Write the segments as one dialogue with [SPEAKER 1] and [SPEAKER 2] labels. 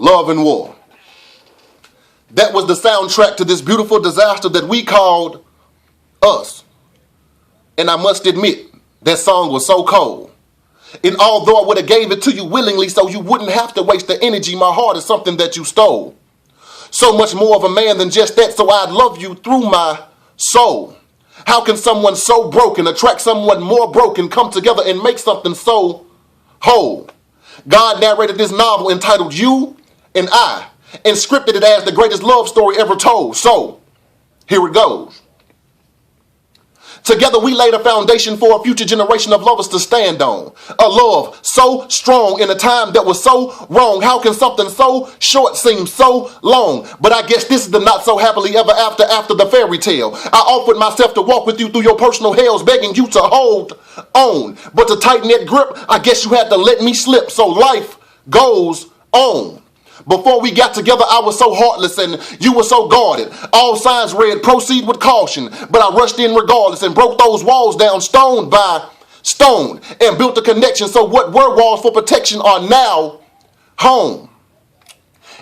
[SPEAKER 1] Love and War. That was the soundtrack to this beautiful disaster that we called us. And I must admit, that song was so cold. And although I would have gave it to you willingly so you wouldn't have to waste the energy, my heart is something that you stole. So much more of a man than just that, so I'd love you through my soul. How can someone so broken attract someone more broken, come together and make something so whole? God narrated this novel entitled You and I, and scripted it as the greatest love story ever told. So, here it goes. Together we laid a foundation for a future generation of lovers to stand on. A love so strong in a time that was so wrong. How can something so short seem so long? But I guess this is the not so happily ever after the fairy tale. I offered myself to walk with you through your personal hells, begging you to hold on. But to tighten that grip, I guess you had to let me slip. So life goes on. Before we got together, I was so heartless and you were so guarded. All signs read, proceed with caution. But I rushed in regardless and broke those walls down stone by stone and built a connection. So what were walls for protection are now home.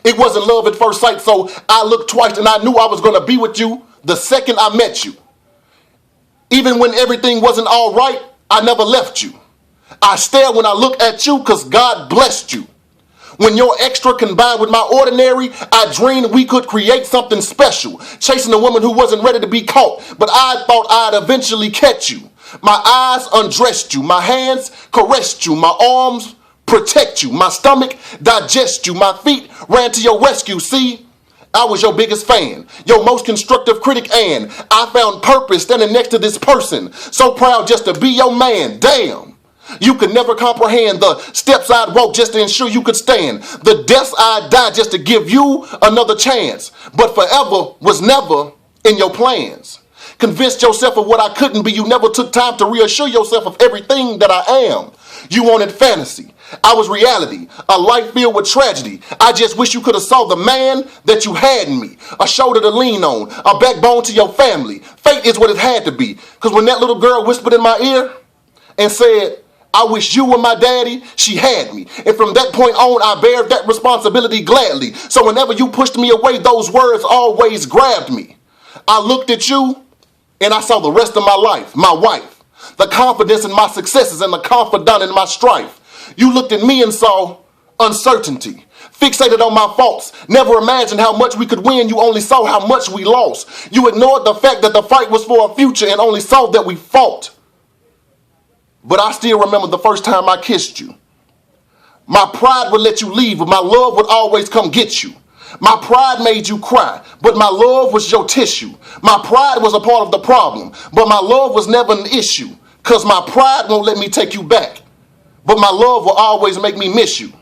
[SPEAKER 1] It wasn't love at first sight, so I looked twice and I knew I was going to be with you the second I met you. Even when everything wasn't all right, I never left you. I stare when I look at you because God blessed you. When your extra combined with my ordinary, I dreamed we could create something special. Chasing a woman who wasn't ready to be caught, but I thought I'd eventually catch you. My eyes undressed you, my hands caressed you, my arms protect you, my stomach digest you, my feet ran to your rescue. See, I was your biggest fan, your most constructive critic, and I found purpose standing next to this person. So proud just to be your man. Damn. You could never comprehend the steps I'd walk just to ensure you could stand. The deaths I'd die just to give you another chance. But forever was never in your plans. Convinced yourself of what I couldn't be. You never took time to reassure yourself of everything that I am. You wanted fantasy. I was reality. A life filled with tragedy. I just wish you could have saw the man that you had in me. A shoulder to lean on. A backbone to your family. Fate is what it had to be. Because when that little girl whispered in my ear and said, I wish you were my daddy, she had me. And from that point on, I bear that responsibility gladly. So whenever you pushed me away, those words always grabbed me. I looked at you and I saw the rest of my life, my wife, the confidence in my successes and the confidant in my strife. You looked at me and saw uncertainty, fixated on my faults, never imagined how much we could win. You only saw how much we lost. You ignored the fact that the fight was for a future and only saw that we fought. But I still remember the first time I kissed you. My pride would let you leave, but my love would always come get you. My pride made you cry, but my love was your tissue. My pride was a part of the problem, but my love was never an issue. Cause my pride won't let me take you back, but my love will always make me miss you.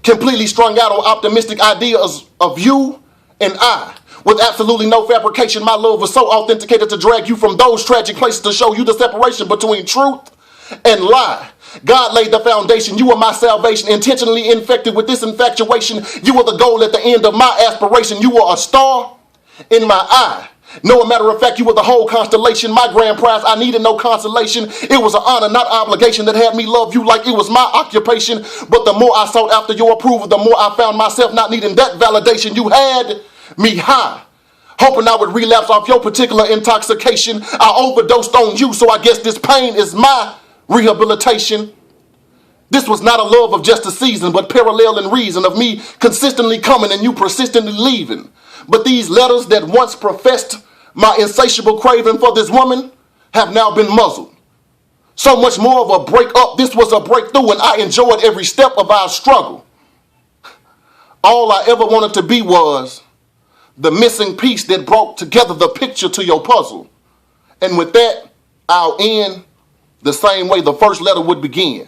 [SPEAKER 1] Completely strung out on optimistic ideas of you and I. With absolutely no fabrication, my love was so authenticated to drag you from those tragic places to show you the separation between truth and lie. God laid the foundation. You were my salvation, intentionally infected with this infatuation. You were the goal at the end of my aspiration. You were a star in my eye. No, a matter of fact, you were the whole constellation, my grand prize. I needed no consolation. It was an honor, not obligation, that had me love you like it was my occupation. But the more I sought after your approval, the more I found myself not needing that validation. You had me high, hoping I would relapse off your particular intoxication. I overdosed on you, so I guess this pain is my rehabilitation. This was not a love of just a season, but parallel in reason of me consistently coming and you persistently leaving. But these letters that once professed my insatiable craving for this woman have now been muzzled. So much more of a breakup. This was a breakthrough, and I enjoyed every step of our struggle. All I ever wanted to be was the missing piece that brought together the picture to your puzzle. And with that, I'll end the same way the first letter would begin.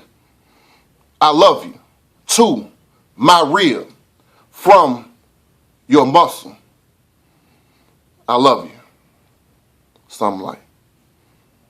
[SPEAKER 1] I love you. To my rib. From your muscle. I love you. Something like.